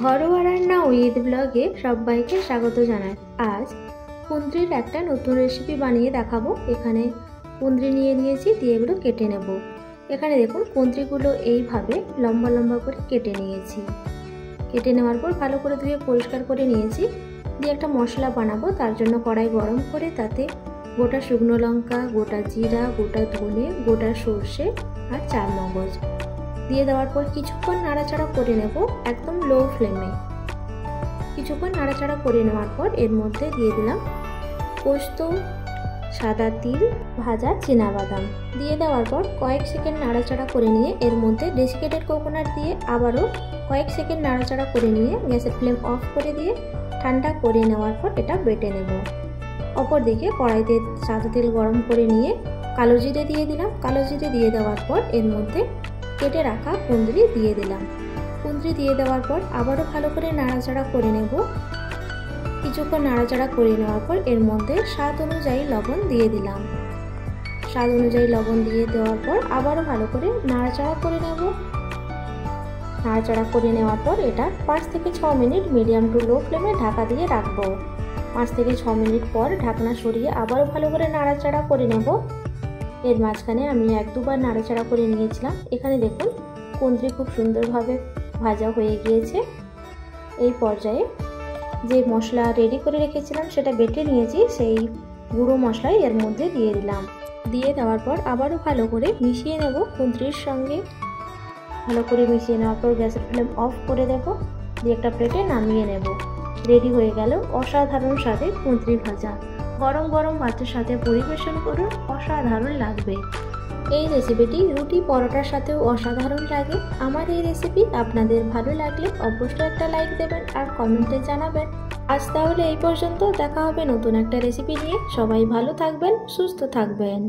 ঘরোয়া রান্না উইথ ব্লগে সবাইকে স্বাগত জানাই। আজ কুঁদরির একটা নতুন রেসিপি বানিয়ে দেখাবো। এখানে কুঁদরি নিয়ে নিয়েছি, দিয়ে এগুলো কেটে নেব। এখানে দেখুন কুঁদরিগুলো এইভাবে লম্বা লম্বা করে কেটে নিয়েছি। কেটে নেওয়ার পর ভালো করে ধুয়ে পরিষ্কার করে নিয়েছি। দিয়ে একটা মশলা বানাবো, তার জন্য কড়াই গরম করে তাতে গোটা শুকনো লঙ্কা, গোটা জিরা, গোটা ধনে, গোটা সর্ষে আর চারমগজ দিয়ে দেওয়ার পর কিছুক্ষণ নাড়াচাড়া করে নেব, একদম লো ফ্লেমে। কিছুক্ষণ নাড়াচাড়া করে নেওয়ার পর এর মধ্যে দিয়ে দিলাম পোস্ত, সাদা তিল, ভাজা চীনাবাদাম দিয়ে দেওয়ার পর কয়েক সেকেন্ড নাড়াচাড়া করে নিয়ে এর মধ্যে ডেসিকেটেড কোকোনাট দিয়ে আবারও কয়েক সেকেন্ড নাড়াচাড়া করে নিয়ে গ্যাসের ফ্লেম অফ করে দিয়ে ঠান্ডা করে নেওয়ার পর এটা বেটে নেব। অপর দিকে কড়াইতে সাদা তেল গরম করে নিয়ে কালো জিরে দিয়ে দিলাম। কালো জিরে দিয়ে দেওয়ার পর এর মধ্যে কেটে রাখা কুঁদরি দিয়ে দিলাম। কুঁদরি দিয়ে দেওয়ার পর আবারও ভালো করে নাড়াচাড়া করে নেব। কিছুক্ষণ নাড়াচাড়া করে নেওয়ার পর এর মধ্যে স্বাদ অনুযায়ী লবণ দিয়ে দিলাম। স্বাদ অনুযায়ী লবণ দিয়ে দেওয়ার পর আবারও ভালো করে নাড়াচাড়া করে নেব। নাড়াচাড়া করে নেওয়ার পর এটা 5 থেকে 6 মিনিট মিডিয়াম টু লো ফ্লেমে ঢাকা দিয়ে রাখবো। 5 থেকে 6 মিনিট পর ঢাকনা সরিয়ে আবারও ভালো করে নাড়াচাড়া করে নেব। এর মাঝখানে আমি 1-2 বার নাড়াচাড়া করে নিয়েছিলাম। এখানে দেখুন কুঁদরি খুব সুন্দরভাবে ভাজা হয়ে গিয়েছে। এই পর্যায়ে যে মশলা রেডি করে রেখেছিলাম সেটা বেটে নিয়েছি, সেই গুঁড়ো মশলাই এর মধ্যে দিয়ে দিলাম। দিয়ে দেওয়ার পর আবারও ভালো করে মিশিয়ে নেব কুঁদরির সঙ্গে। ভালো করে মিশিয়ে নেওয়ার পর গ্যাসের ফ্লেম অফ করে দেব, দিয়ে একটা প্লেটে নামিয়ে নেব। রেডি হয়ে গেল অসাধারণ স্বাদে কুঁদরি ভাজা। গরম গরম ভাতের সাথে পরিবেশন করুন, অসাধারণ লাগবে। এই রেসিপিটি রুটি পরোটার সাথেও অসাধারণ লাগে। আমার এই রেসিপি আপনাদের ভালো লাগলে অবশ্যই একটা লাইক দেবেন আর কমেন্টে জানাবেন। আজ তাহলে এই পর্যন্ত, দেখা হবে নতুন একটা রেসিপি নিয়ে। সবাই ভালো থাকবেন, সুস্থ থাকবেন।